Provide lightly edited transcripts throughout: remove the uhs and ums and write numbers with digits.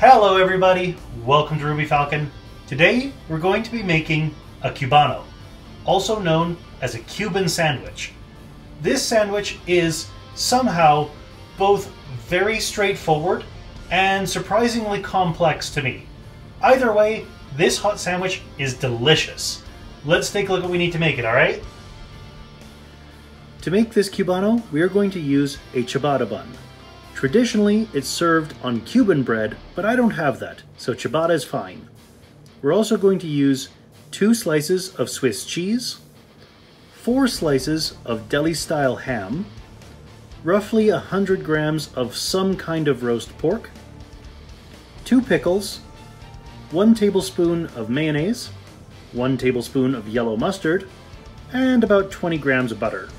Hello everybody, welcome to Ruby Falcon. Today we're going to be making a Cubano, also known as a Cuban sandwich. This sandwich is somehow both very straightforward and surprisingly complex to me. Either way, this hot sandwich is delicious. Let's take a look at what we need to make it, alright? To make this Cubano, we are going to use a ciabatta bun. Traditionally, it's served on Cuban bread, but I don't have that, so ciabatta is fine. We're also going to use 2 slices of Swiss cheese, 4 slices of Deli-Style ham, roughly 100 grams of some kind of roast pork, 2 pickles, 1 tablespoon of mayonnaise, 1 tablespoon of yellow mustard, and about 20 grams of butter.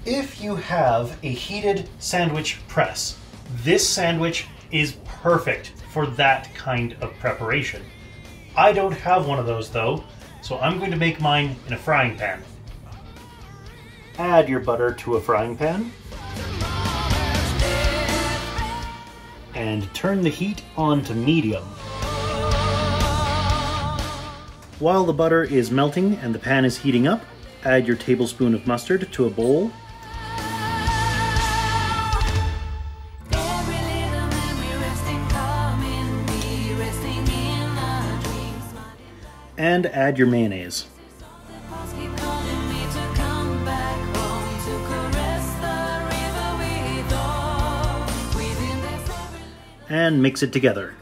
If you have a heated sandwich press, this sandwich is perfect for that kind of preparation. I don't have one of those though, so I'm going to make mine in a frying pan. Add your butter to a frying pan and turn the heat on to medium. While the butter is melting and the pan is heating up, add your tablespoon of mustard to a bowl. And add your mayonnaise. And mix it together.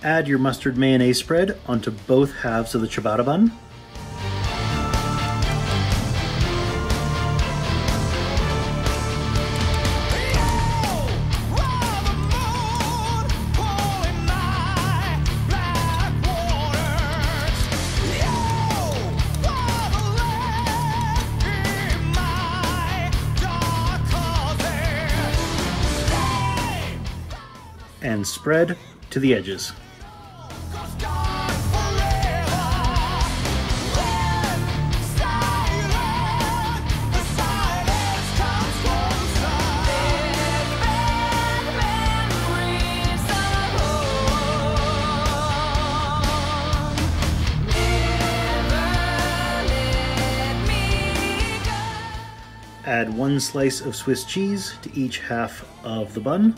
Add your mustard mayonnaise spread onto both halves of the ciabatta bun. And spread to the edges. Add 1 slice of Swiss cheese to each half of the bun.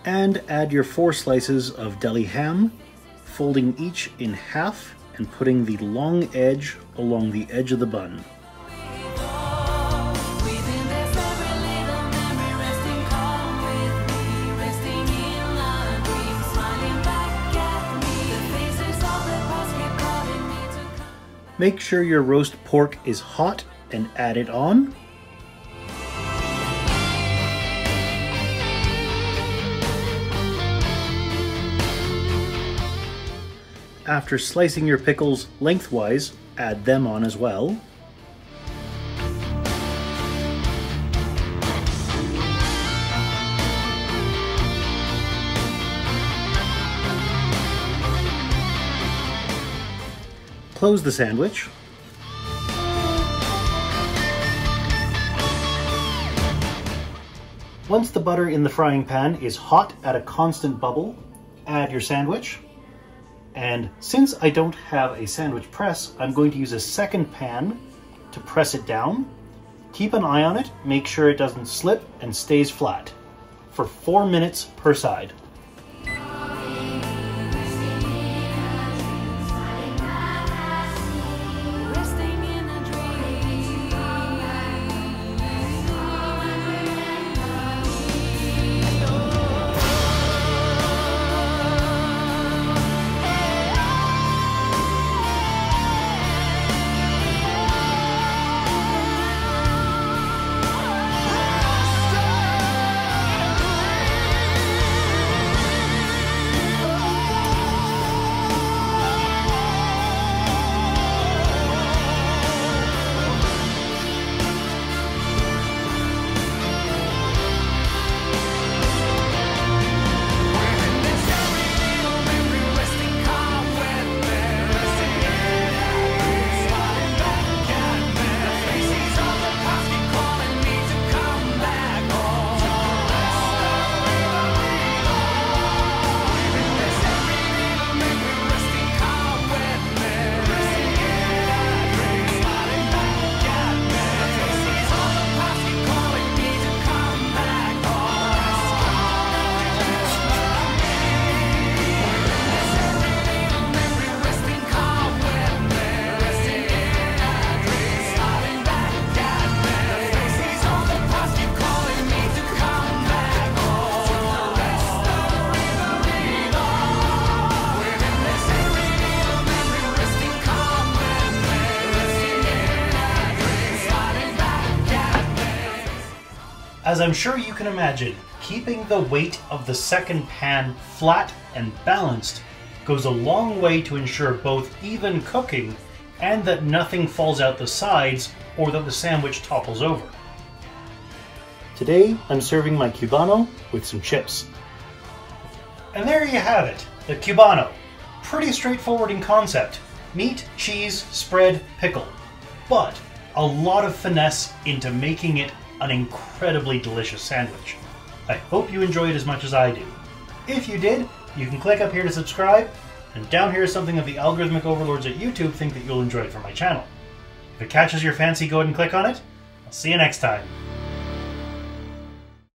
And add your 4 slices of deli ham, folding each in half and putting the long edge along the edge of the bun. Make sure your roast pork is hot and add it on. After slicing your pickles lengthwise, add them on as well. Close the sandwich. Once the butter in the frying pan is hot at a constant bubble, add your sandwich. And since I don't have a sandwich press, I'm going to use a second pan to press it down. Keep an eye on it, make sure it doesn't slip and stays flat for 4 minutes per side. As I'm sure you can imagine, keeping the weight of the second pan flat and balanced goes a long way to ensure both even cooking and that nothing falls out the sides or that the sandwich topples over. Today, I'm serving my Cubano with some chips. And there you have it, the Cubano. Pretty straightforward in concept. Meat, cheese, spread, pickle. But a lot of finesse into making it an incredibly delicious sandwich. I hope you enjoyed as much as I do. If you did, you can click up here to subscribe, and down here is something that the algorithmic overlords at YouTube think that you'll enjoy from my channel. If it catches your fancy, go ahead and click on it. I'll see you next time.